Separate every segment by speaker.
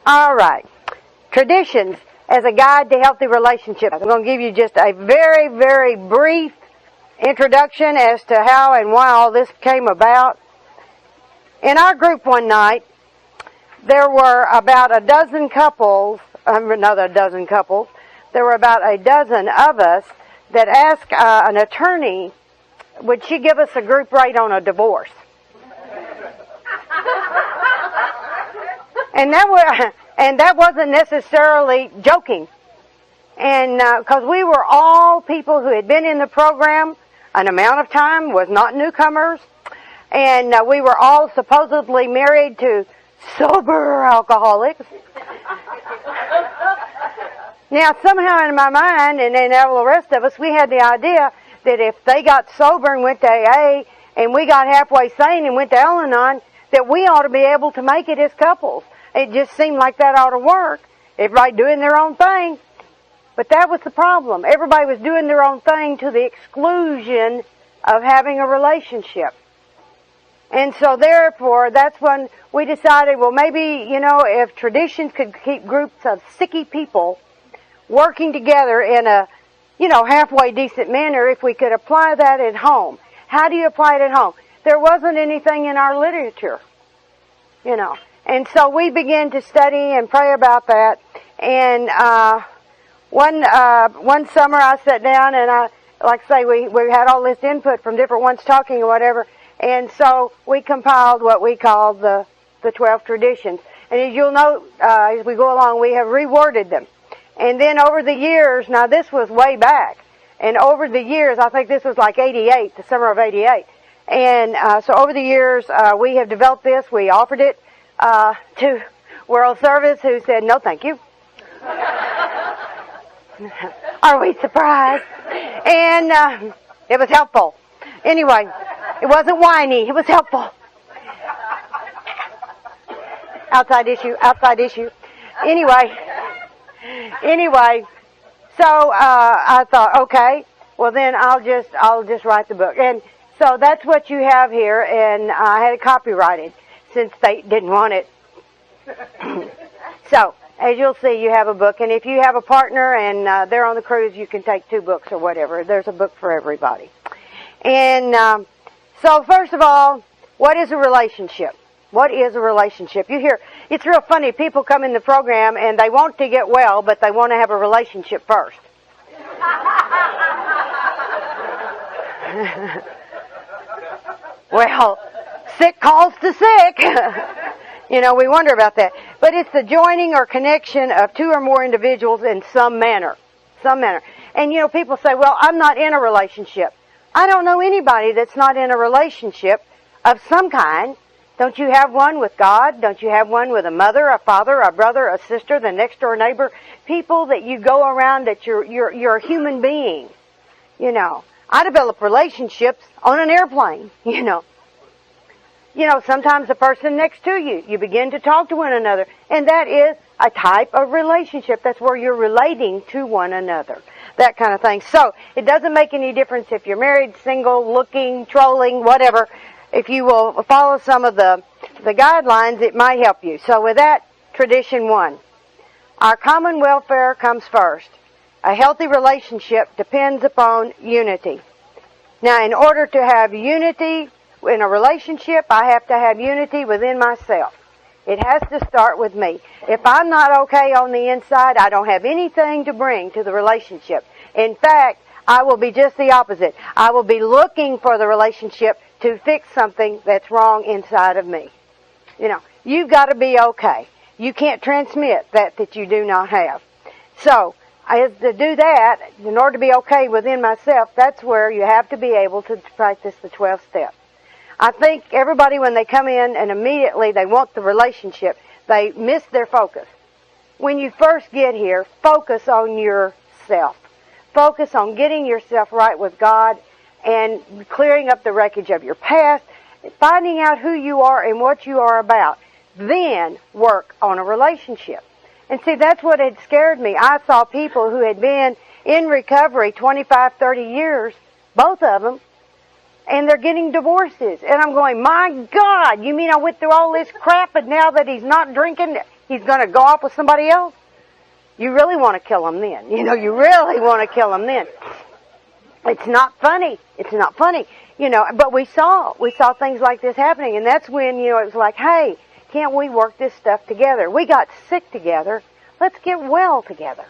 Speaker 1: All right. Traditions as a guide to healthy relationships. I'm going to give you just a very, very brief introduction as to how and why all this came about. In our group one night, there were about a dozen couples, another dozen couples, there were about a dozen of us that asked an attorney, would she give us a group rate on a divorce? And that wasn't necessarily joking. And because we were all people who had been in the program an amount of time, was not newcomers, and we were all supposedly married to sober alcoholics. Now, somehow in my mind, and in all the rest of us, we had the idea that if they got sober and went to AA, and we got halfway sane and went to Anon, that we ought to be able to make it as couples. It just seemed like that ought to work. Everybody doing their own thing. But that was the problem. Everybody was doing their own thing to the exclusion of having a relationship. And so therefore, that's when we decided, well, maybe, if traditions could keep groups of sicky people working together in a, halfway decent manner, if we could apply that at home. How do you apply it at home? There wasn't anything in our literature, And so we began to study and pray about that. And one summer I sat down and we had all this input from different ones talking or whatever. And so we compiled what we called the 12 traditions. And as you'll note, as we go along, we have reworded them. And then over the years, now this was way back, and over the years, I think this was like 88, the summer of 88. And so over the years, we have developed this. We offered it to World Service, who said, no, thank you. Are we surprised? And it was helpful. Anyway, it wasn't whiny. It was helpful. Outside issue. Anyway, so I thought, okay, well then I'll just write the book. And so that's what you have here, and I had it copyrighted since they didn't want it. So, as you'll see, you have a book, and if you have a partner and they're on the cruise, you can take 2 books or whatever. There's a book for everybody. And so first of all, what is a relationship? What is a relationship? You hear, it's real funny, people come in the program and they want to get well, but they want to have a relationship first. Well, sick calls to sick. We wonder about that. But it's the joining or connection of 2 or more individuals in some manner. And people say, well, I'm not in a relationship. I don't know anybody that's not in a relationship of some kind. Don't you have one with God? Don't you have one with a mother, a father, a brother, a sister, the next door neighbor? People that you go around that you're a human being. I develop relationships on an airplane, sometimes the person next to you, you begin to talk to one another. And that is a type of relationship. That's where you're relating to one another. That kind of thing. So, it doesn't make any difference if you're married, single, looking, trolling, whatever. If you will follow some of the guidelines, it might help you. So with that, tradition 1. Our common welfare comes first. A healthy relationship depends upon unity. Now, in order to have unity in a relationship, I have to have unity within myself. It has to start with me. If I'm not okay on the inside, I don't have anything to bring to the relationship. In fact, I will be just the opposite. I will be looking for the relationship to fix something that's wrong inside of me. You've got to be okay. You can't transmit that you do not have. So, to do that, in order to be okay within myself, that's where you have to be able to practice the 12 steps. I think everybody, when they come in and immediately they want the relationship, they miss their focus. When you first get here, focus on yourself. Focus on getting yourself right with God and clearing up the wreckage of your past, finding out who you are and what you are about. Then work on a relationship. And see, that's what had scared me. I saw people who had been in recovery 25, 30 years, both of them, and they're getting divorces. And I'm going, my God, you mean I went through all this crap and now that he's not drinking, he's going to go off with somebody else, you really want to kill him then. You really want to kill him then. It's not funny. It's not funny. But we saw things like this happening, and that's when, it was like, hey, can't we work this stuff together? We got sick together. Let's get well together,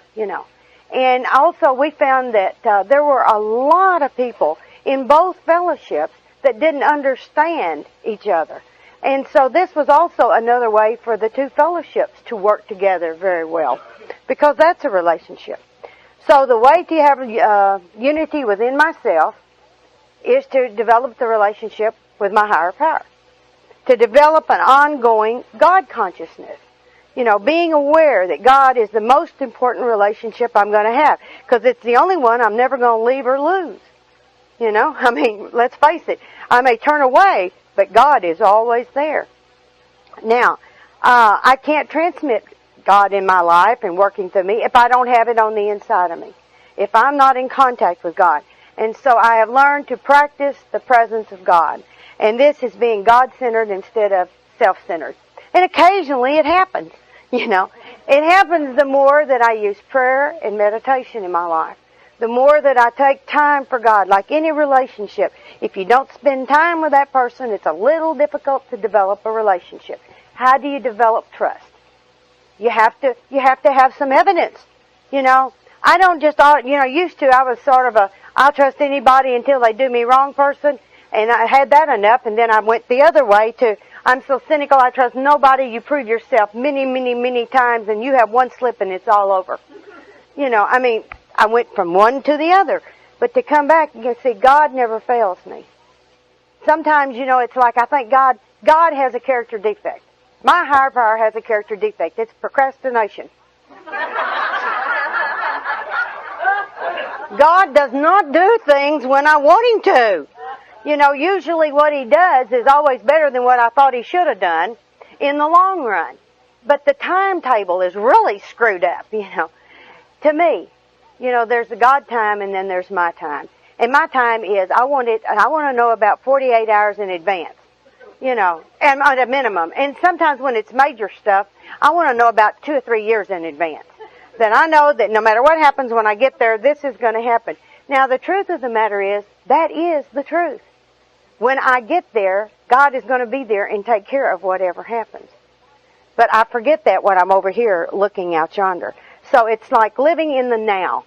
Speaker 1: And also we found that there were a lot of people in both fellowships that didn't understand each other. And so this was also another way for the two fellowships to work together very well, because that's a relationship. So the way to have unity within myself is to develop the relationship with my higher power, to develop an ongoing God consciousness. Being aware that God is the most important relationship I'm going to have, because it's the only one I'm never going to leave or lose. Let's face it. I may turn away, but God is always there. Now, I can't transmit God in my life and working through me if I don't have it on the inside of me, if I'm not in contact with God. And so I have learned to practice the presence of God. And this is being God-centered instead of self-centered. And occasionally it happens, It happens the more that I use prayer and meditation in my life. The more that I take time for God, like any relationship. If you don't spend time with that person, it's a little difficult to develop a relationship. How do you develop trust? You have to have some evidence, I don't just, used to, I was sort of I'll trust anybody until they do me wrong person, and I had that enough, and then I went the other way to, I'm so cynical, I trust nobody. You prove yourself many, many, many times, and you have one slip and it's all over. I went from one to the other. But to come back, you can see God never fails me. Sometimes, it's like I think God has a character defect. My higher power has a character defect. It's procrastination. God does not do things when I want Him to. Usually what He does is always better than what I thought He should have done in the long run. But the timetable is really screwed up, To me, there's the God time and then there's my time. And my time is, I want to know about 48 hours in advance, and at a minimum. And sometimes when it's major stuff, I want to know about 2 or 3 years in advance. Then I know that no matter what happens when I get there, this is going to happen. Now, the truth of the matter is, that is the truth. When I get there, God is going to be there and take care of whatever happens. But I forget that when I'm over here looking out yonder. So it's like living in the now,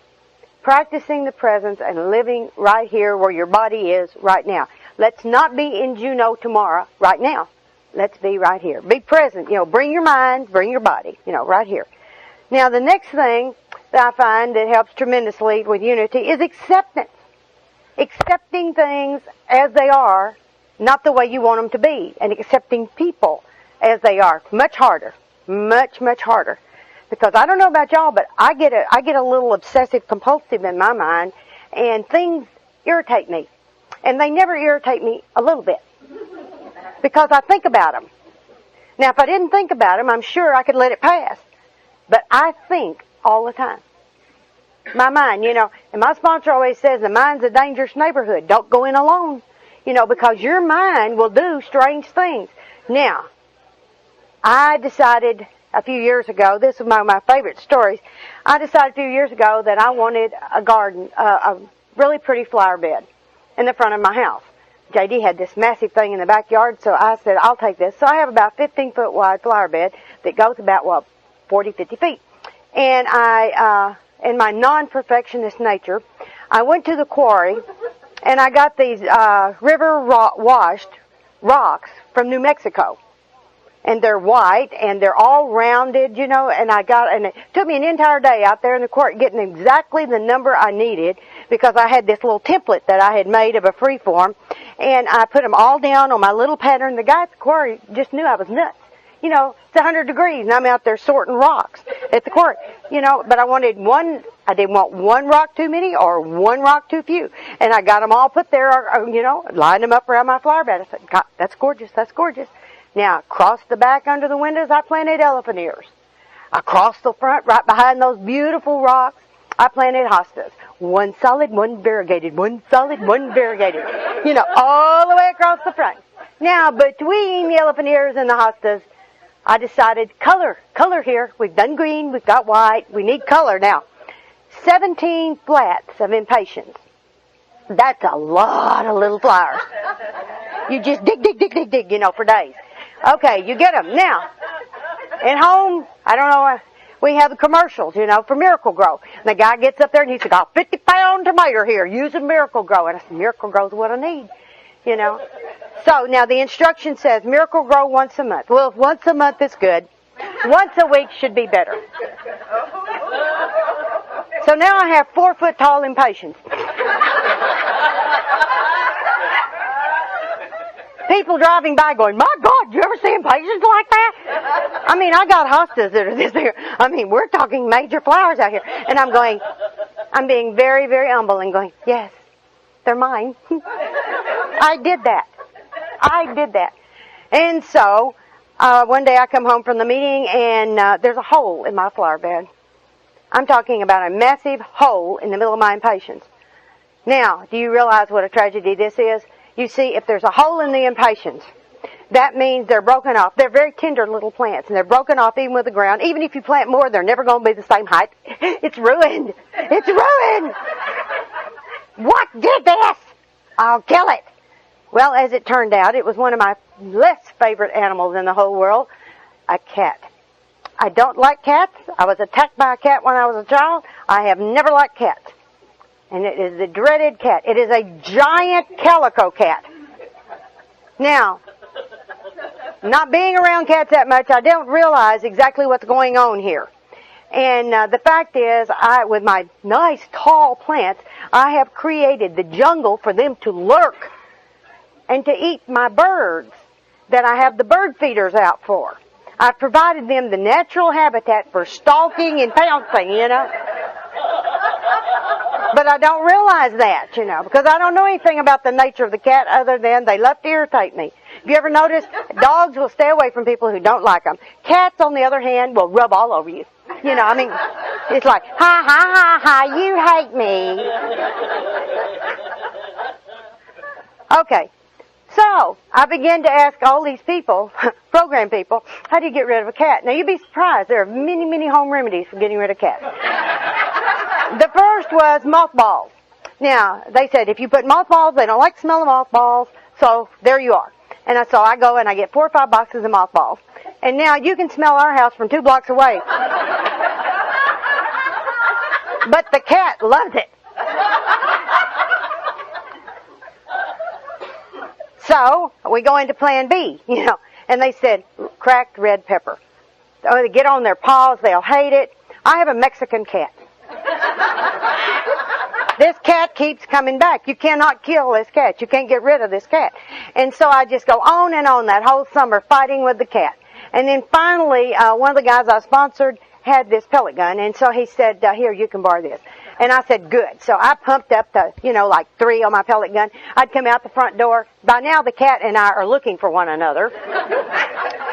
Speaker 1: practicing the presence and living right here where your body is right now. Let's not be in Juneau tomorrow, right now. Let's be right here. Be present. Bring your mind, bring your body, right here. Now, the next thing that I find that helps tremendously with unity is acceptance. Accepting things as they are, not the way you want them to be, and accepting people as they are. Much harder. Much, much harder. Because I don't know about y'all, but I get a little obsessive compulsive in my mind, and things irritate me. And they never irritate me a little bit. Because I think about them. Now, if I didn't think about them, I'm sure I could let it pass. But I think all the time. My mind, and my sponsor always says the mind's a dangerous neighborhood. Don't go in alone. Because your mind will do strange things. Now, I decided a few years ago, this is one of my favorite stories, I decided a few years ago that I wanted a garden, a really pretty flower bed in the front of my house. JD had this massive thing in the backyard, so I said, I'll take this. So I have about 15-foot wide flower bed that goes about, 40, 50 feet. And in my non-perfectionist nature, I went to the quarry, and I got these river-washed rocks from New Mexico. And they're white, and they're all rounded, and it took me an entire day out there in the court getting exactly the number I needed, because I had this little template that I had made of a free form, and I put them all down on my little pattern. The guy at the quarry just knew I was nuts. It's 100 degrees, and I'm out there sorting rocks at the court, but I didn't want one rock too many or one rock too few. And I got them all put there, lined them up around my flower bed. I said, God, that's gorgeous, that's gorgeous. Now, across the back under the windows, I planted elephant ears. Across the front, right behind those beautiful rocks, I planted hostas. One solid, one variegated, one solid, one variegated. All the way across the front. Now, between the elephant ears and the hostas, I decided color here. We've done green, we've got white, we need color now. 17 flats of impatiens. That's a lot of little flowers. You just dig, for days. Okay, you get them. Now, at home, I don't know, we have the commercials, for Miracle Grow. And the guy gets up there and he said, got 50-pound tomato here, using Miracle Grow. And I said, Miracle Grow's what I need, So, now the instruction says Miracle Grow once a month. Well, if once a month is good, once a week should be better. So now I have 4-foot-tall impatiens. People driving by going, my God, you ever see impatiens like that? I mean, I got hostas that are this here. I mean, we're talking major flowers out here. And I'm being very, very humble and going, yes, they're mine. I did that. And so, one day I come home from the meeting and there's a hole in my flower bed. I'm talking about a massive hole in the middle of my impatiens. Now, do you realize what a tragedy this is? You see, if there's a hole in the impatiens, that means they're broken off. They're very tender little plants, and they're broken off even with the ground. Even if you plant more, they're never going to be the same height. It's ruined. It's ruined. What did this? I'll kill it. Well, as it turned out, it was one of my less favorite animals in the whole world, a cat. I don't like cats. I was attacked by a cat when I was a child. I have never liked cats. And it is the dreaded cat. It is a giant calico cat. Now, not being around cats that much, I don't realize exactly what's going on here. And the fact is, with my nice tall plants, I have created the jungle for them to lurk and to eat my birds that I have the bird feeders out for. I've provided them the natural habitat for stalking and pouncing, But I don't realize that, because I don't know anything about the nature of the cat other than they love to irritate me. Have you ever noticed dogs will stay away from people who don't like them? Cats, on the other hand, will rub all over you. It's like, ha, you hate me. Okay. So, I began to ask all these people, program people, how do you get rid of a cat? Now, you'd be surprised. There are many, many home remedies for getting rid of cats. The first was mothballs. Now, they said if you put mothballs, they don't like the smell of mothballs, so there you are. And so I go and I get 4 or 5 boxes of mothballs. And now you can smell our house from 2 blocks away. But the cat loves it. So, we go into plan B, and they said, cracked red pepper. Oh, they get on their paws, they'll hate it. I have a Mexican cat. This cat keeps coming back. You cannot kill this cat. You can't get rid of this cat. And so I just go on and on that whole summer fighting with the cat. And then finally, one of the guys I sponsored had this pellet gun, and so he said, here, you can borrow this. And I said, good. So I pumped up to, like 3 on my pellet gun. I'd come out the front door. By now the cat and I are looking for one another.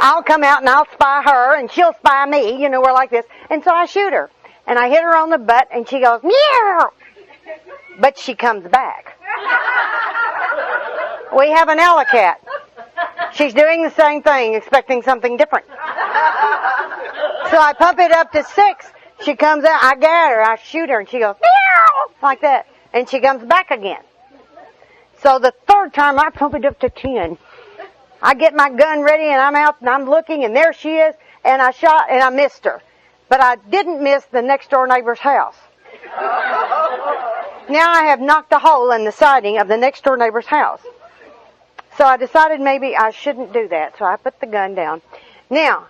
Speaker 1: I'll come out and I'll spy her and she'll spy me. We're like this. And so I shoot her. And I hit her on the butt and she goes, meow. But she comes back. We have an alley-cat. She's doing the same thing, expecting something different. So I pump it up to 6. She comes out, I get her, I shoot her, and she goes, meow, like that. And she comes back again. So the third time, I pump it up to 10. I get my gun ready, and I'm out, and I'm looking, and there she is, and I shot, and I missed her. But I didn't miss the next-door neighbor's house. Now I have knocked a hole in the siding of the next-door neighbor's house. So I decided maybe I shouldn't do that, so I put the gun down. Now,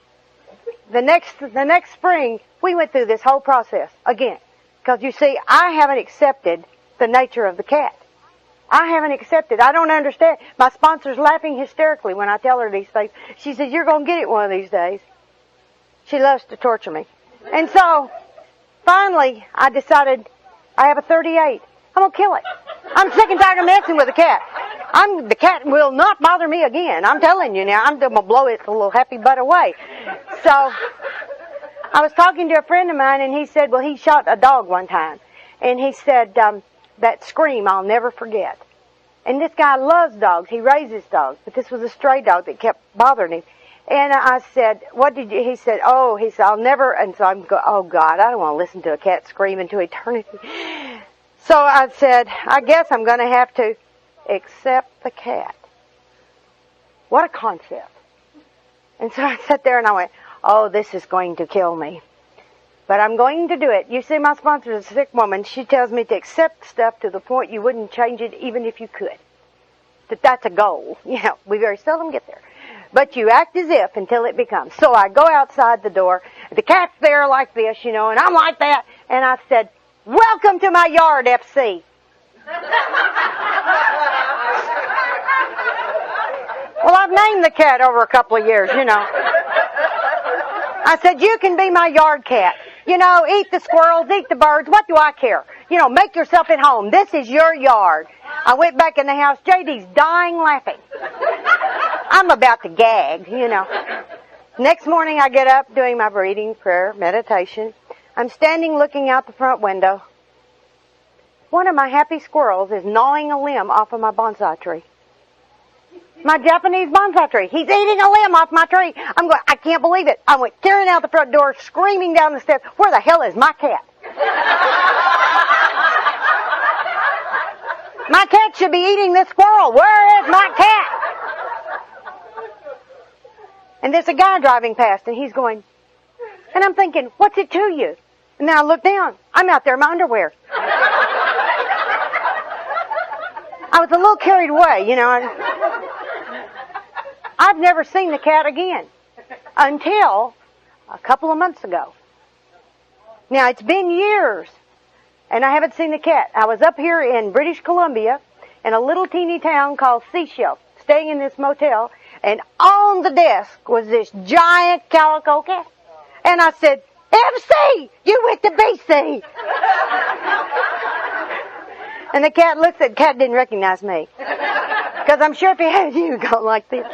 Speaker 1: the next spring, we went through this whole process again. Because you see, I haven't accepted the nature of the cat. I haven't accepted. I don't understand. My sponsor's laughing hysterically when I tell her these things. She says, you're going to get it one of these days. She loves to torture me. And so, finally, I decided I have a 38. I'm going to kill it. I'm sick and tired of messing with the cat. The cat will not bother me again. I'm telling you now. I'm going to blow its little happy butt away. So, I was talking to a friend of mine, and he said, well, he shot a dog one time. And he said, that scream I'll never forget. And this guy loves dogs. He raises dogs. But this was a stray dog that kept bothering him. And I said, what did you, he said, I'll never, and so I'm go, oh God, I don't want to listen to a cat scream into eternity. So I said, I guess I'm going to have to accept the cat. What a concept. And so I sat there and I went, oh, this is going to kill me. But I'm going to do it. You see, my sponsor is a sick woman. She tells me to accept stuff to the point you wouldn't change it even if you could. That's a goal. We very seldom get there. But you act as if until it becomes. So I go outside the door. The cat's there like this, and I'm like that. And I said, welcome to my yard, FC. Well, I've named the cat over a couple of years, I said, you can be my yard cat. Eat the squirrels, eat the birds. What do I care? Make yourself at home. This is your yard. I went back in the house. JD's dying laughing. I'm about to gag, Next morning I get up doing my breathing, prayer, meditation. I'm standing looking out the front window. One of my happy squirrels is gnawing a limb off of my bonsai tree. My Japanese bonsai tree. He's eating a limb off my tree. I'm going, I can't believe it. I went tearing out the front door, screaming down the steps, where the hell is my cat? My cat should be eating this squirrel. Where is my cat? And there's a guy driving past, and he's going, and I'm thinking, what's it to you? And then I look down. I'm out there in my underwear. I was a little carried away, I've never seen the cat again until a couple of months ago. Now, it's been years, and I haven't seen the cat. I was up here in British Columbia in a little teeny town called Seashell, staying in this motel, and on the desk was this giant calico cat. And I said, MC, you went to BC. And the cat didn't recognize me. Because I'm sure if he had you, he'd go like this.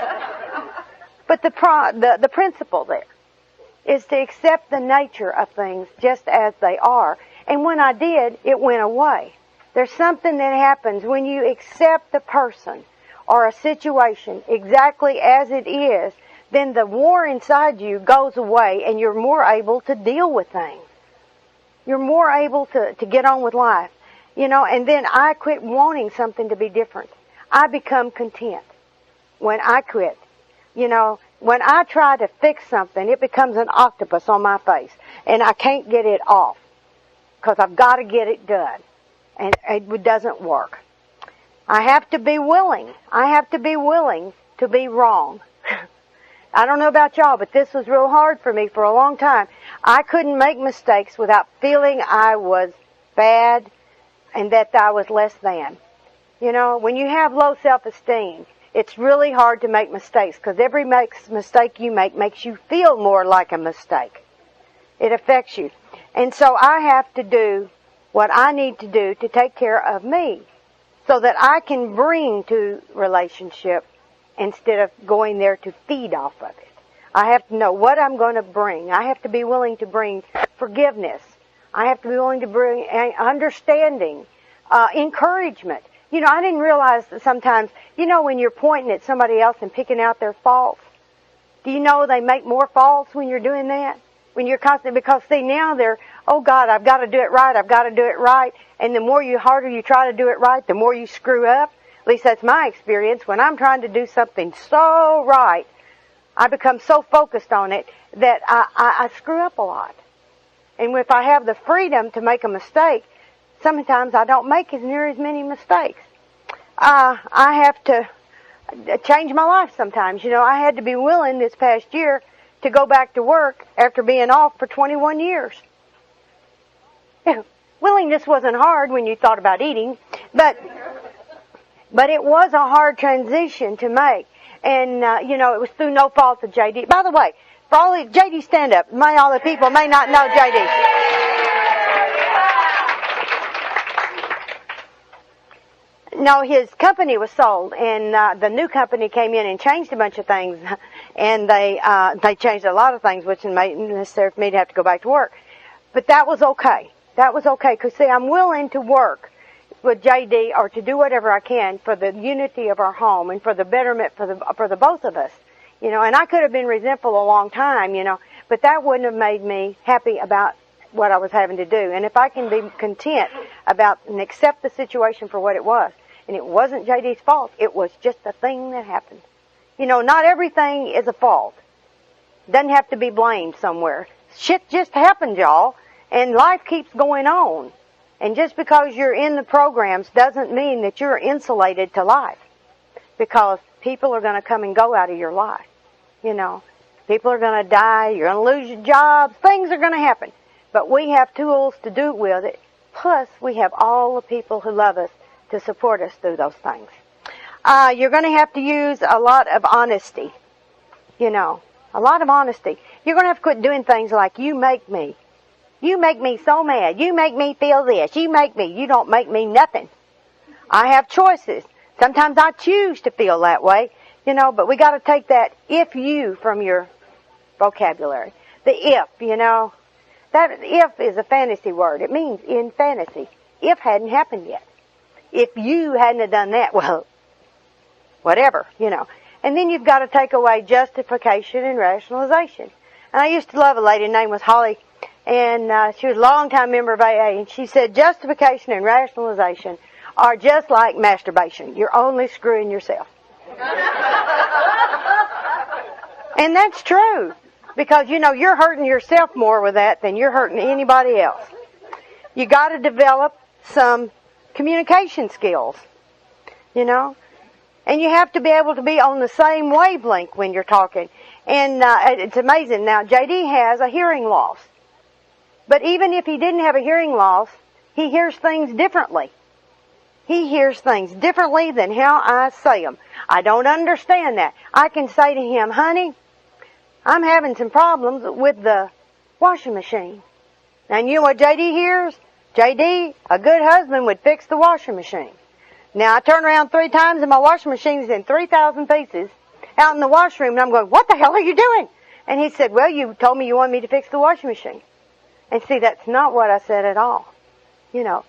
Speaker 1: But the principle there is to accept the nature of things just as they are. And when I did, it went away. There's something that happens when you accept the person or a situation exactly as it is, then the war inside you goes away and you're more able to deal with things. You're more able to get on with life. And then I quit wanting something to be different. I become content when I quit. When I try to fix something, it becomes an octopus on my face. And I can't get it off because I've got to get it done. And it doesn't work. I have to be willing. I have to be willing to be wrong. I don't know about y'all, but this was real hard for me for a long time. I couldn't make mistakes without feeling I was bad and that I was less than. When you have low self-esteem, it's really hard to make mistakes because every mistake you make makes you feel more like a mistake. It affects you. And so I have to do what I need to do to take care of me so that I can bring to relationship instead of going there to feed off of it. I have to know what I'm going to bring. I have to be willing to bring forgiveness. I have to be willing to bring understanding, encouragement. I didn't realize that sometimes, when you're pointing at somebody else and picking out their faults, do you know they make more faults when you're doing that? When you're constantly, because see, now they're, oh God, I've got to do it right, I've got to do it right. And the harder you try to do it right, the more you screw up. At least that's my experience. When I'm trying to do something so right, I become so focused on it that I screw up a lot. And if I have the freedom to make a mistake, sometimes I don't make near as many mistakes. I have to change my life sometimes. I had to be willing this past year to go back to work after being off for 21 years. Willingness wasn't hard when you thought about eating, but it was a hard transition to make. And, it was through no fault of JD. By the way, for all the JD, stand up. All the people may not know JD. No, his company was sold, and the new company came in and changed a bunch of things, and they changed a lot of things, which made it necessary for me to have to go back to work. But that was okay. That was okay, because see, I'm willing to work with JD or to do whatever I can for the unity of our home and for the betterment for the both of us. and I could have been resentful a long time, but that wouldn't have made me happy about what I was having to do. And if I can be content about and accept the situation for what it was, and it wasn't JD's fault, it was just a thing that happened. Not everything is a fault. Doesn't have to be blamed somewhere. Shit just happened, y'all, and life keeps going on. And just because you're in the programs doesn't mean that you're insulated to life. Because people are going to come and go out of your life. People are going to die, you're going to lose your jobs, things are going to happen. But we have tools to do with it. Plus, we have all the people who love us to support us through those things. You're going to have to use a lot of honesty. A lot of honesty. You're going to have to quit doing things like, you make me. You make me so mad. You make me feel this. You make me. You don't make me nothing. I have choices. Sometimes I choose to feel that way, but we got to take that if you from your vocabulary. The if, that if is a fantasy word. It means in fantasy. If hadn't happened yet. If you hadn't have done that, well, whatever, And then you've got to take away justification and rationalization. And I used to love a lady, her name was Holly, and she was a long-time member of AA, and she said justification and rationalization are just like masturbation. You're only screwing yourself. And that's true. Because, you're hurting yourself more with that than you're hurting anybody else. You got to develop some communication skills, And you have to be able to be on the same wavelength when you're talking. And it's amazing. Now, JD has a hearing loss. But even if he didn't have a hearing loss, he hears things differently. He hears things differently than how I say them. I don't understand that. I can say to him, honey, I'm having some problems with the washing machine. And you know what JD hears? JD, a good husband would fix the washing machine. Now, I turn around 3 times and my washing machine's in 3,000 pieces out in the washroom, and I'm going, what the hell are you doing? And he said, well, you told me you wanted me to fix the washing machine. And see, that's not what I said at all.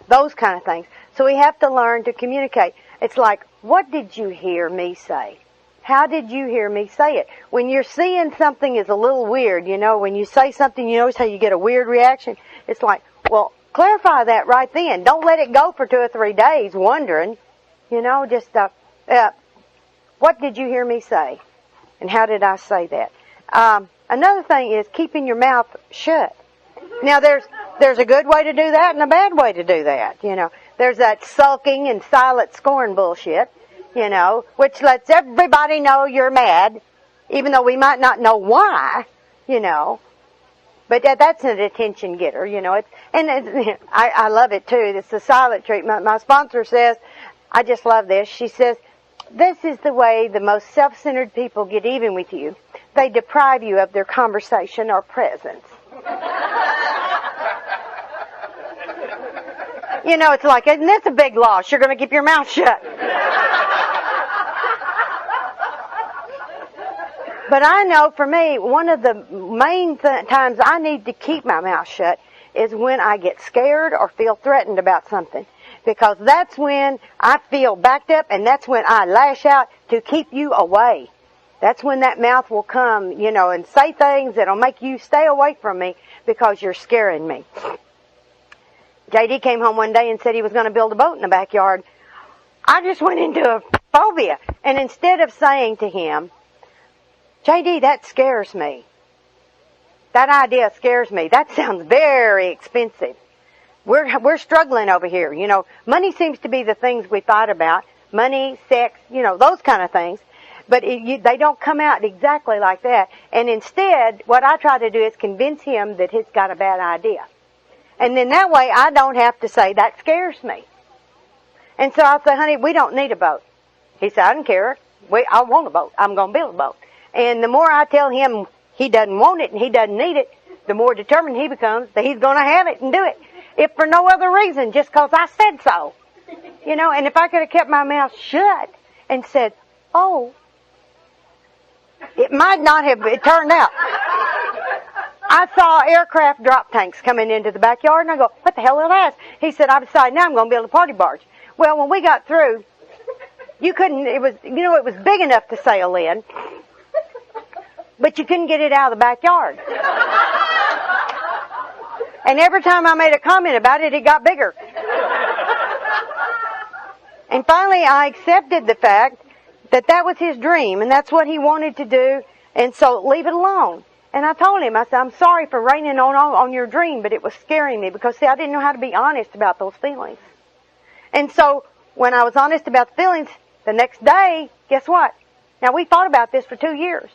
Speaker 1: Those kind of things. So we have to learn to communicate. It's like, what did you hear me say? How did you hear me say it? When you're seeing something is a little weird, when you say something, you notice how you get a weird reaction? It's like, well, clarify that right then. Don't let it go for 2 or 3 days wondering, just, what did you hear me say? And how did I say that? Another thing is keeping your mouth shut. Now, there's a good way to do that and a bad way to do that, There's that sulking and silent scorn bullshit, which lets everybody know you're mad, even though we might not know why, But that's an attention getter, I love it too. It's the silent treatment. My sponsor says, I just love this. She says, this is the way the most self-centered people get even with you. They deprive you of their conversation or presence. It's like, isn't this a big loss? You're going to keep your mouth shut. But I know for me, one of the main times I need to keep my mouth shut is when I get scared or feel threatened about something. Because that's when I feel backed up, and that's when I lash out to keep you away. That's when that mouth will come, and say things that'll make you stay away from me because you're scaring me. JD came home one day and said he was going to build a boat in the backyard. I just went into a phobia. And instead of saying to him, JD, that scares me. That idea scares me. That sounds very expensive. We're struggling over here. Money seems to be the things we thought about. Money, sex, those kind of things. But they don't come out exactly like that. And instead, what I try to do is convince him that he's got a bad idea. And then that way, I don't have to say, that scares me. And so I'll say, honey, we don't need a boat. He said, I don't care. I want a boat. I'm going to build a boat. And the more I tell him he doesn't want it and he doesn't need it, the more determined he becomes that he's going to have it and do it. If for no other reason, just because I said so. And if I could have kept my mouth shut and said, oh, it might not have turned out. I saw aircraft drop tanks coming into the backyard, and I go, what the hell are that? He said, I decided now I'm going to build a party barge. Well, when we got through, it was big enough to sail in. but you couldn't get it out of the backyard. And every time I made a comment about it, it got bigger. And finally, I accepted the fact that that was his dream, and that's what he wanted to do, and so leave it alone. And I told him, I said, I'm sorry for raining on your dream, but it was scaring me, because, see, I didn't know how to be honest about those feelings. And so, when I was honest about the feelings, the next day, guess what? Now, we thought about this for 2 years.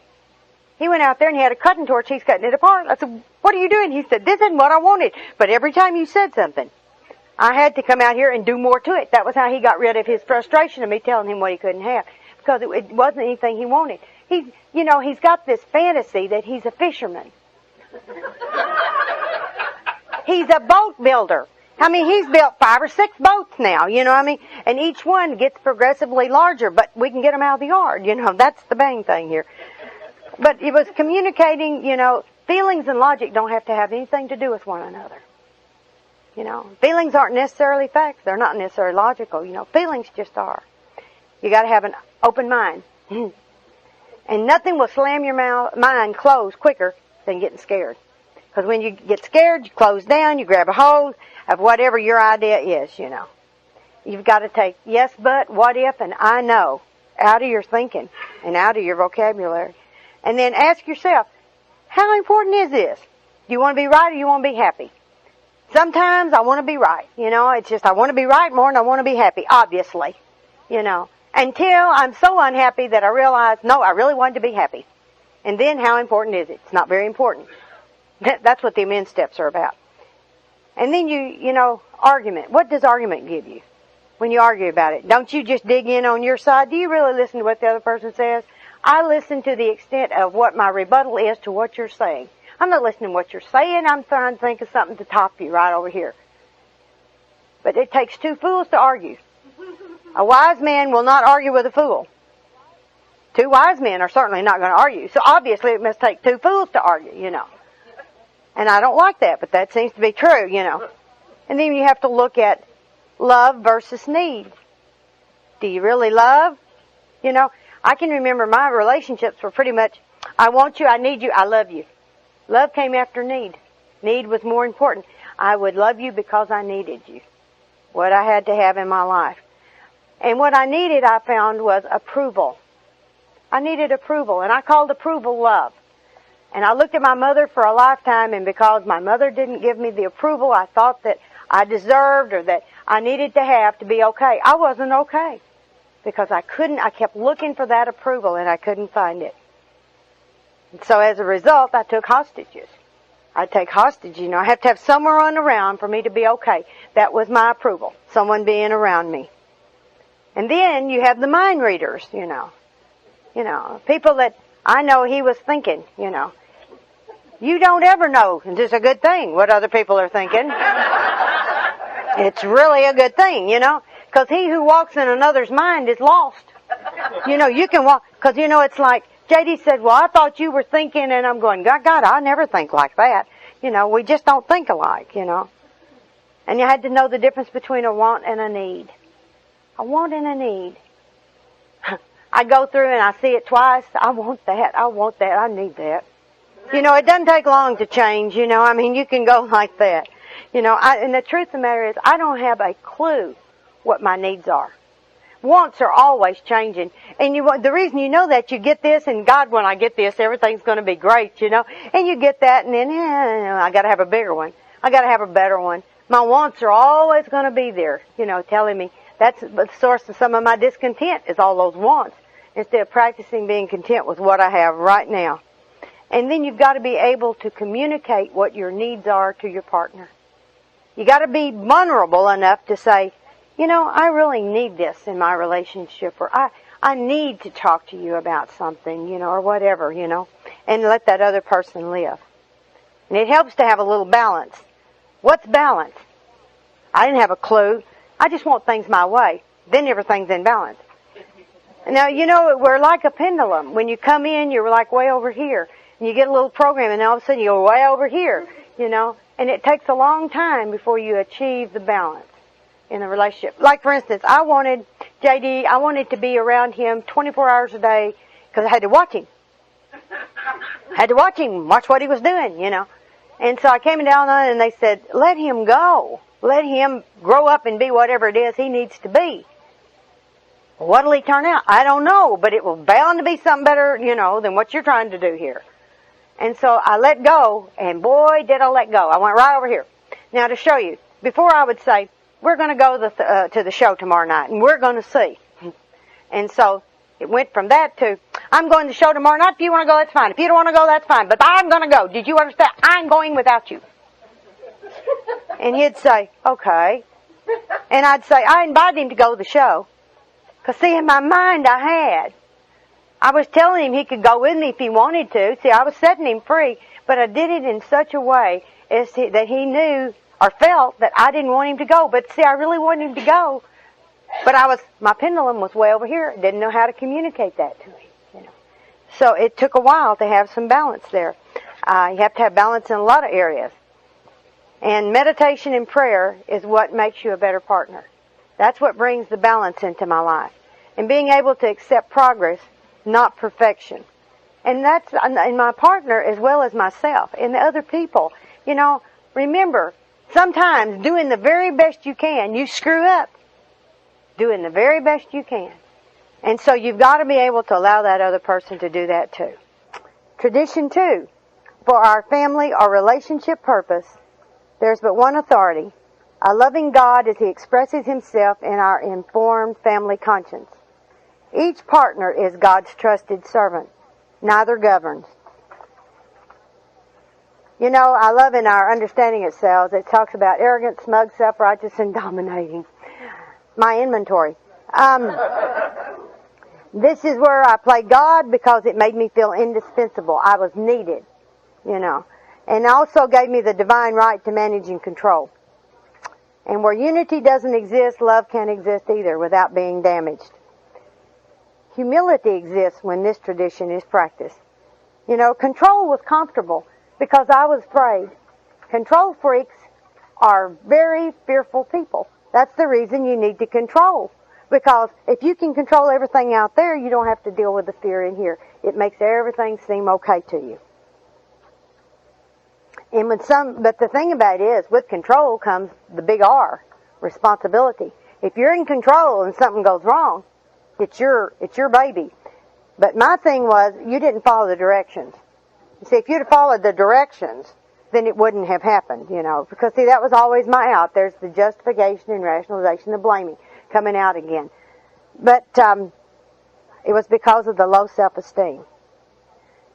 Speaker 1: He went out there and he had a cutting torch, he's cutting it apart. I said, what are you doing? He said, this isn't what I wanted. But every time you said something, I had to come out here and do more to it. That was how he got rid of his frustration of me telling him what he couldn't have. Because it wasn't anything he wanted. He's got this fantasy that he's a fisherman. He's a boat builder. I mean, he's built 5 or 6 boats now, and each one gets progressively larger, but we can get them out of the yard, that's the main thing here. But it was communicating, feelings and logic don't have to have anything to do with one another. Feelings aren't necessarily facts. They're not necessarily logical. Feelings just are. You got to have an open mind. And nothing will slam your mind closed quicker than getting scared. Because when you get scared, you close down, you grab a hold of whatever your idea is, You've got to take yes, but, what if, and I know out of your thinking and out of your vocabulary. And then ask yourself, how important is this? Do you want to be right or do you want to be happy? Sometimes I want to be right. It's just I want to be right more than I want to be happy, obviously. Until I'm so unhappy that I realize, no, I really wanted to be happy. And then how important is it? It's not very important. That's what the amends steps are about. And then argument. What does argument give you when you argue about it? Don't you just dig in on your side? Do you really listen to what the other person says? I listen to the extent of what my rebuttal is to what you're saying. I'm not listening to what you're saying. I'm trying to think of something to top you right over here. But it takes 2 fools to argue. A wise man will not argue with a fool. 2 wise men are certainly not going to argue. So obviously it must take 2 fools to argue, And I don't like that, but that seems to be true, And then you have to look at love versus need. Do you really love? I can remember my relationships were pretty much, I want you, I need you, I love you. Love came after need. Need was more important. I would love you because I needed you. What I had to have in my life. And what I needed, I found, was approval. I needed approval, and I called approval love. And I looked at my mother for a lifetime, and because my mother didn't give me the approval I thought that I deserved or that I needed to have to be okay, I wasn't okay. Because I kept looking for that approval, and I couldn't find it. And so as a result, I took hostages. I'd take hostage, I have to have someone around for me to be okay. That was my approval, someone being around me. And then you have the mind readers, people that I know he was thinking, You don't ever know, and it's a good thing, what other people are thinking. It's really a good thing, because he who walks in another's mind is lost. You can walk, because it's like, J.D. said, well, I thought you were thinking, and I'm going, God, I never think like that. We just don't think alike, And you had to know the difference between a want and a need. A want and a need. I go through and I see it twice. I want that. I need that. It doesn't take long to change, you can go like that. And the truth of the matter is, I don't have a clue what my needs are. Wants are always changing. And the reason you know that, you get this, and God, when I get this, everything's going to be great, And you get that, and then, I got to have a bigger one. I got to have a better one. My wants are always going to be there, telling me. That's the source of some of my discontent, is all those wants, instead of practicing being content with what I have right now. And then you've got to be able to communicate what your needs are to your partner. You got to be vulnerable enough to say, I really need this in my relationship, or I need to talk to you about something, or whatever, and let that other person live. And it helps to have a little balance. What's balance? I didn't have a clue. I just want things my way. Then everything's in balance. Now, we're like a pendulum. When you come in, you're like way over here. And you get a little program, and all of a sudden you're way over here, And it takes a long time before you achieve the balance in the relationship. Like, for instance, I wanted to be around him 24 hours a day because I had to watch him. Had to watch what he was doing, And so I came down on it and they said, let him go. Let him grow up and be whatever it is he needs to be. What'll he turn out? I don't know, but it was bound to be something better, than what you're trying to do here. And so I let go, and boy, did I let go. I went right over here. Now to show you, before I would say, we're going to go to the show tomorrow night, and we're going to see. And so it went from that to, I'm going to the show tomorrow night. If you want to go, that's fine. If you don't want to go, that's fine. But I'm going to go. Did you understand? I'm going without you. And he'd say, okay. And I'd say, I invited him to go to the show. Because, see, in my mind I was telling him he could go with me if he wanted to. See, I was setting him free. But I did it in such a way that he knew or felt that I didn't want him to go. But, see, I really wanted him to go. But my pendulum was way over here. I didn't know how to communicate that to him. So it took a while to have some balance there. You have to have balance in a lot of areas. And meditation and prayer is what makes you a better partner. That's what brings the balance into my life. And being able to accept progress, not perfection. And that's in my partner as well as myself and the other people. Remember, sometimes doing the very best you can, you screw up. Doing the very best you can. And so you've got to be able to allow that other person to do that too. Tradition 2. For our family or relationship purpose, there's but one authority, a loving God as He expresses Himself in our informed family conscience. Each partner is God's trusted servant. Neither governs. I love in our understanding of selves, it talks about arrogant, smug, self-righteous, and dominating. My inventory. This is where I play God because it made me feel indispensable. I was needed, And also gave me the divine right to manage and control. And where unity doesn't exist, love can't exist either without being damaged. Humility exists when this tradition is practiced. Control was comfortable because I was afraid. Control freaks are very fearful people. That's the reason you need to control. Because if you can control everything out there, you don't have to deal with the fear in here. It makes everything seem okay to you. But the thing about it is, with control comes the big R, responsibility. If you're in control and something goes wrong, it's your baby. But my thing was, you didn't follow the directions. You see, if you'd have followed the directions, then it wouldn't have happened, Because, see, that was always my out. There's the justification and rationalization, the blaming coming out again. But it was because of the low self-esteem.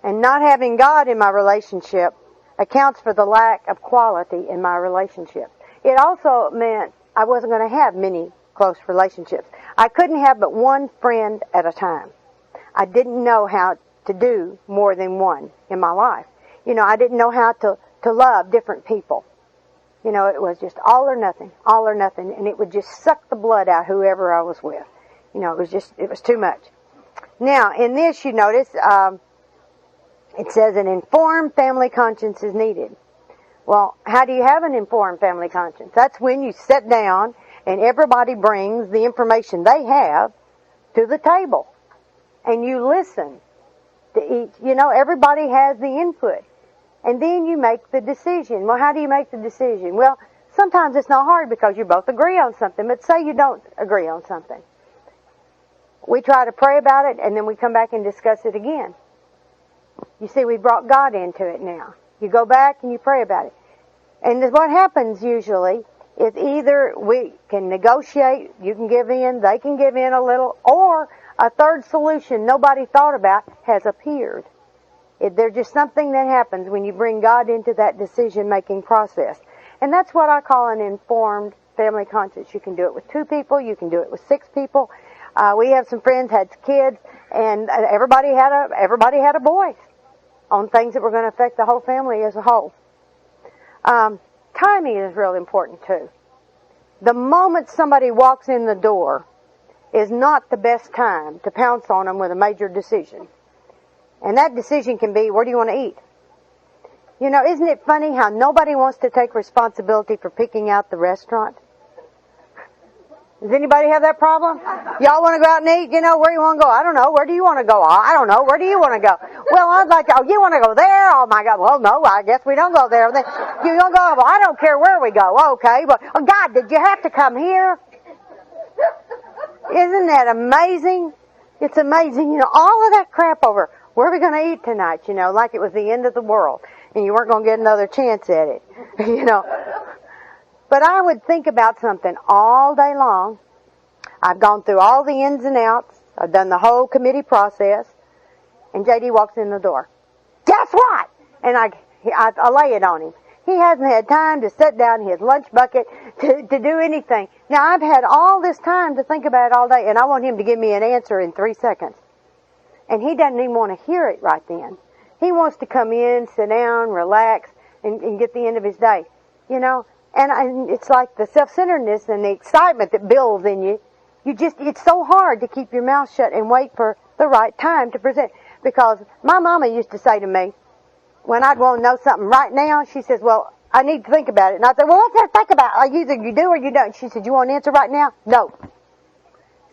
Speaker 1: And not having God in my relationship accounts for the lack of quality in my relationship. It also meant I wasn't going to have many close relationships. I couldn't have but one friend at a time. I didn't know how to do more than one in my life. I didn't know how to love different people. It was just all or nothing, and it would just suck the blood out whoever I was with. It was too much. Now, in this, you notice, it says an informed family conscience is needed. Well, how do you have an informed family conscience? That's when you sit down and everybody brings the information they have to the table. And you listen to each. Everybody has the input. And then you make the decision. Well, how do you make the decision? Well, sometimes it's not hard because you both agree on something. But say you don't agree on something. We try to pray about it and then we come back and discuss it again. You see, we brought God into it now. You go back and you pray about it. And what happens usually is either we can negotiate, you can give in, they can give in a little, or a third solution nobody thought about has appeared. There's just something that happens when you bring God into that decision-making process. And that's what I call an informed family conscience. You can do it with 2 people, you can do it with 6 people. We have some friends had kids, and everybody had a voice on things that were going to affect the whole family as a whole. Timing is real important too. The moment somebody walks in the door is not the best time to pounce on them with a major decision. And that decision can be, where do you want to eat? Isn't it funny how nobody wants to take responsibility for picking out the restaurant? Does anybody have that problem? Y'all want to go out and eat? You know, where you want to go? I don't know. Where do you want to go? I don't know. Where do you want to go? Well, I'd like to, oh, you want to go there? Oh my God. Well, no, I guess we don't go there. Then you don't go, well, I don't care where we go. Okay. But, oh God, did you have to come here? Isn't that amazing? It's amazing. You know, all of that crap over, where are we going to eat tonight? You know, like it was the end of the world and you weren't going to get another chance at it. You know. But I would think about something all day long. I've gone through all the ins and outs. I've done the whole committee process. And J.D. walks in the door. Guess what? And I lay it on him. He hasn't had time to set down his lunch bucket to do anything. Now, I've had all this time to think about it all day, and I want him to give me an answer in 3 seconds. And he doesn't even want to hear it right then. He wants to come in, sit down, relax, and get the end of his day. You know? And it's like the self-centeredness and the excitement that builds in you. It's so hard to keep your mouth shut and wait for the right time to present. Because my mama used to say to me, when I'd want to know something right now, she says, well, I need to think about it. And I'd say, well, let's think about it. Either you do or you don't. She said, you want an answer right now? No.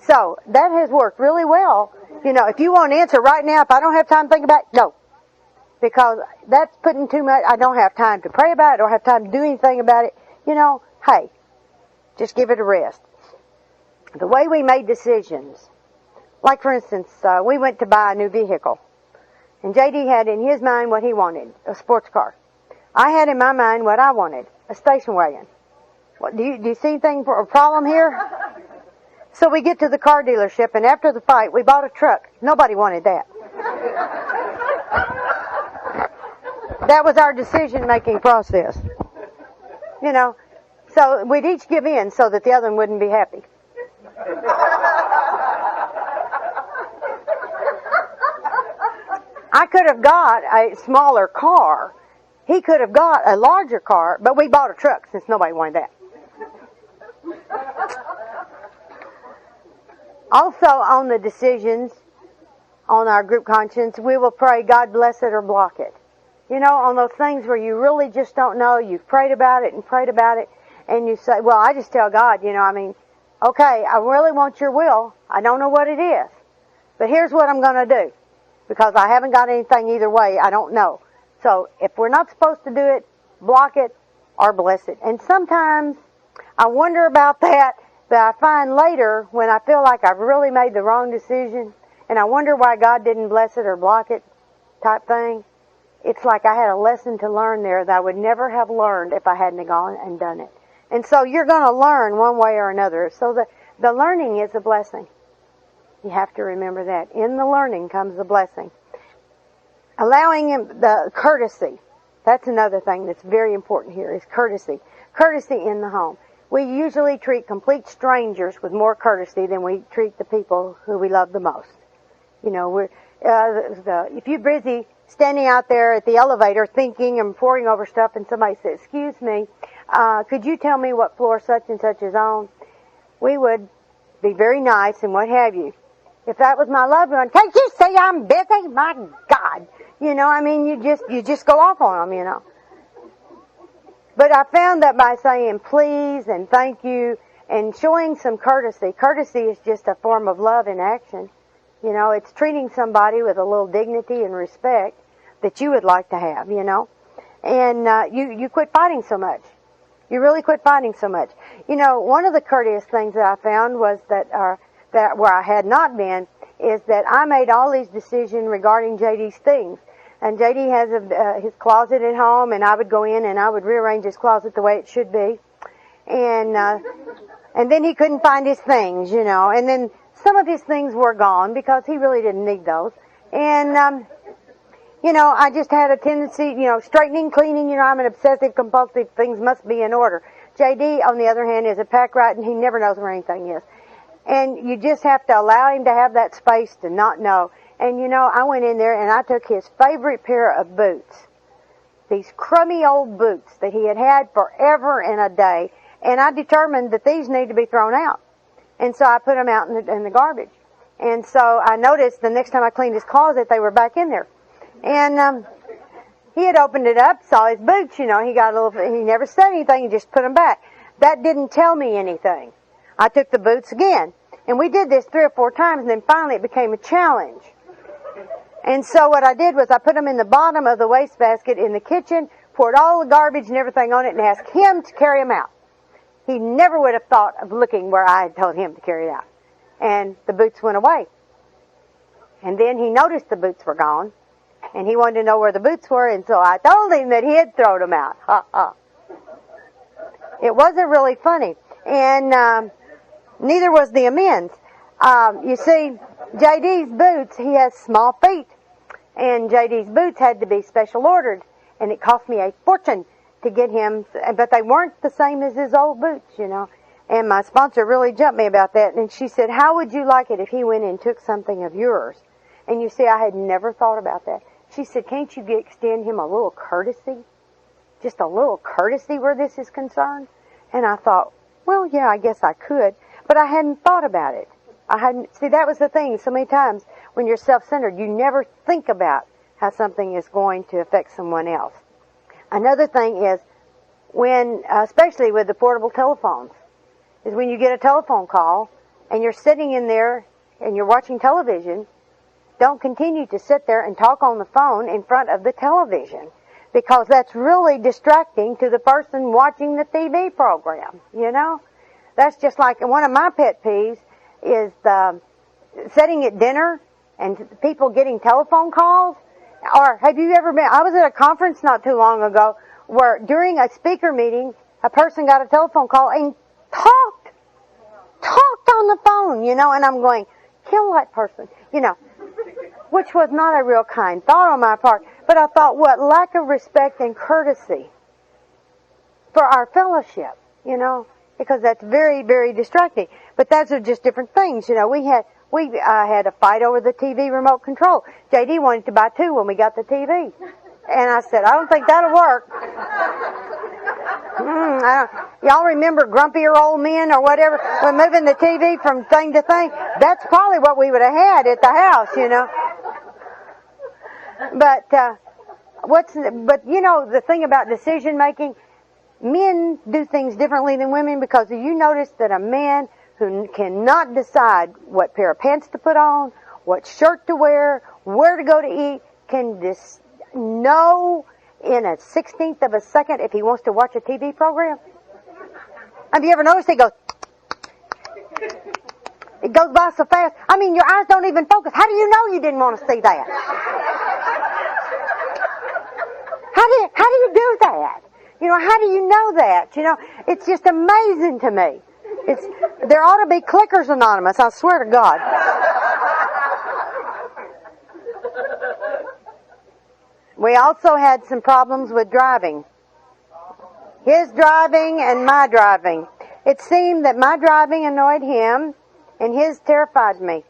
Speaker 1: So that has worked really well. You know, if you want an answer right now, if I don't have time to think about it, no. Because that's putting too much. I don't have time to pray about it. I don't have time to do anything about it. You know, hey, just give it a rest. The way we made decisions, like for instance, we went to buy a new vehicle. And J.D. had in his mind what he wanted, a sports car. I had in my mind what I wanted, a station wagon. What, do you see anything for a problem here? So we get to the car dealership, and after the fight, we bought a truck. Nobody wanted that. That was our decision-making process. You know, so we'd each give in so that the other one wouldn't be happy. I could have got a smaller car. He could have got a larger car, but we bought a truck since nobody wanted that. Also, on the decisions, on our group conscience, we will pray, God bless it or block it. You know, on those things where you really just don't know, you've prayed about it, and you say, well, I just tell God, you know, I mean, okay, I really want your will. I don't know what it is. But here's what I'm going to do. Because I haven't got anything either way, I don't know. So if we're not supposed to do it, block it or bless it. And sometimes I wonder about that, but I find later when I feel like I've really made the wrong decision, and I wonder why God didn't bless it or block it type thing, it's like I had a lesson to learn there that I would never have learned if I hadn't gone and done it. And so you're going to learn one way or another. So the learning is a blessing. You have to remember that. In the learning comes the blessing. Allowing him the courtesy. That's another thing that's very important here is courtesy. Courtesy in the home. We usually treat complete strangers with more courtesy than we treat the people who we love the most. You know, if you're busy standing out there at the elevator thinking and poring over stuff and somebody says, excuse me, could you tell me what floor such and such is on? We would be very nice and what have you. If that was my loved one, can't you say I'm busy? My God. You know, I mean, you just go off on them, you know. But I found that by saying please and thank you and showing some courtesy is just a form of love in action. You know, it's treating somebody with a little dignity and respect that you would like to have, you know. And you quit fighting so much. You really quit fighting so much. You know, one of the courteous things that I found was that where I had not been is that I made all these decisions regarding JD's things. And JD has his closet at home, and I would go in and I would rearrange his closet the way it should be. And then he couldn't find his things, you know. And then some of his things were gone because he really didn't need those. And, you know, I just had a tendency, you know, straightening, cleaning, you know, I'm an obsessive compulsive, things must be in order. JD, on the other hand, is a pack rat and he never knows where anything is. And you just have to allow him to have that space to not know. And you know, I went in there and I took his favorite pair of boots. These crummy old boots that he had had forever and a day. And I determined that these need to be thrown out. And so I put them out in the garbage. And so I noticed the next time I cleaned his closet, they were back in there. And he had opened it up, saw his boots, you know. He never said anything, he just put them back. That didn't tell me anything. I took the boots again. And we did this 3 or 4 times, and then finally it became a challenge. And so what I did was I put them in the bottom of the wastebasket in the kitchen, poured all the garbage and everything on it, and asked him to carry them out. He never would have thought of looking where I had told him to carry it out. And the boots went away. And then he noticed the boots were gone, and he wanted to know where the boots were, and so I told him that he had thrown them out. Ha ha. It wasn't really funny. And neither was the amends. You see, JD's boots, he has small feet. And JD's boots had to be special ordered. And it cost me a fortune to get him, but they weren't the same as his old boots, you know. And my sponsor really jumped me about that. And she said, how would you like it if he went and took something of yours? And you see, I had never thought about that. She said, can't you extend him a little courtesy? Just a little courtesy where this is concerned? And I thought, well, yeah, I guess I could. But I hadn't thought about it. See, that was the thing. So many times when you're self-centered, you never think about how something is going to affect someone else. Another thing is when, especially with the portable telephones, is when you get a telephone call and you're sitting in there and you're watching television, don't continue to sit there and talk on the phone in front of the television, because that's really distracting to the person watching the TV program, you know? That's just like one of my pet peeves is sitting at dinner and people getting telephone calls. Or have you ever been, I was at a conference not too long ago where during a speaker meeting, a person got a telephone call and talked on the phone, you know, and I'm going, kill that person, you know, which was not a real kind thought on my part, but I thought, what lack of respect and courtesy for our fellowship, you know, because that's very, very distracting. But those are just different things, you know. We had a fight over the TV remote control. JD wanted to buy 2 when we got the TV. And I said, I don't think that'll work. Y'all remember grumpier old men or whatever when moving the TV from thing to thing? That's probably what we would have had at the house, you know. But you know, the thing about decision making, men do things differently than women, because you notice that a man who cannot decide what pair of pants to put on, what shirt to wear, where to go to eat, can just know in a 16th of a second if he wants to watch a TV program. Have you ever noticed it goes by so fast? I mean, your eyes don't even focus. How do you know you didn't want to see that? How do you do that? You know, how do you know that? You know, it's just amazing to me. There ought to be Clickers Anonymous, I swear to God. We also had some problems with driving. His driving and my driving. It seemed that my driving annoyed him and his terrified me.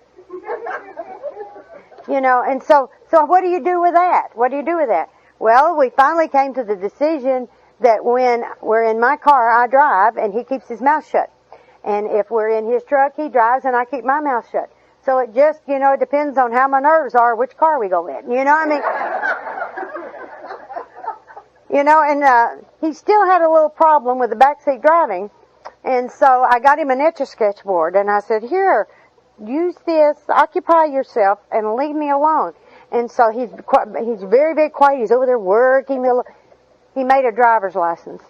Speaker 1: You know, and so what do you do with that? What do you do with that? Well, we finally came to the decision that when we're in my car, I drive and he keeps his mouth shut. And if we're in his truck, he drives and I keep my mouth shut. So it just, you know, depends on how my nerves are, which car we go in. You know what I mean? You know, and he still had a little problem with the backseat driving. And so I got him an Etch-a-Sketch board and I said, here, use this, occupy yourself and leave me alone. And so he's very, very quiet. He's over there working. He made a driver's license.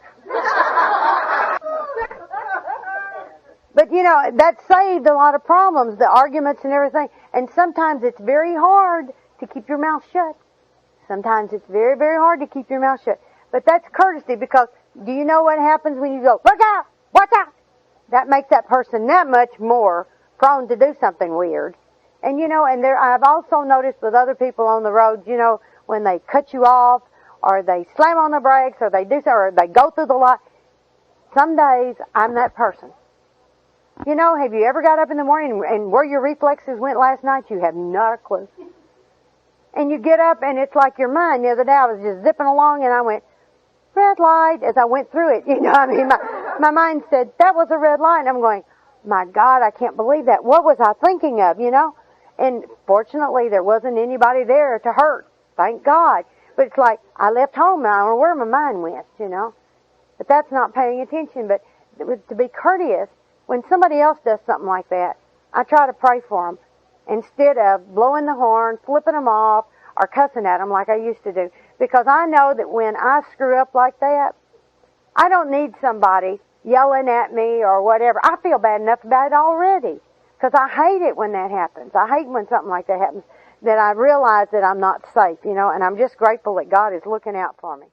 Speaker 1: But, you know, that saved a lot of problems, the arguments and everything. And sometimes it's very hard to keep your mouth shut. Sometimes it's very, very hard to keep your mouth shut. But that's courtesy, because do you know what happens when you go, look out, watch out? That makes that person that much more prone to do something weird. And, you know, I've also noticed with other people on the road, you know, when they cut you off, or they slam on the brakes, or they do something, or they go through the light. Some days, I'm that person. You know, have you ever got up in the morning and where your reflexes went last night? You have not a clue. And you get up and it's like your mind. The other day I was just zipping along and I went, red light, as I went through it. You know, I mean, my mind said, that was a red light. And I'm going, my God, I can't believe that. What was I thinking of, you know? And fortunately, there wasn't anybody there to hurt. Thank God. But it's like, I left home and I don't know where my mind went, you know. But that's not paying attention. But to be courteous when somebody else does something like that, I try to pray for them instead of blowing the horn, flipping them off, or cussing at them like I used to do. Because I know that when I screw up like that, I don't need somebody yelling at me or whatever. I feel bad enough about it already. Because I hate it when that happens. I hate when something like that happens, that I realize that I'm not safe, and I'm just grateful that God is looking out for me.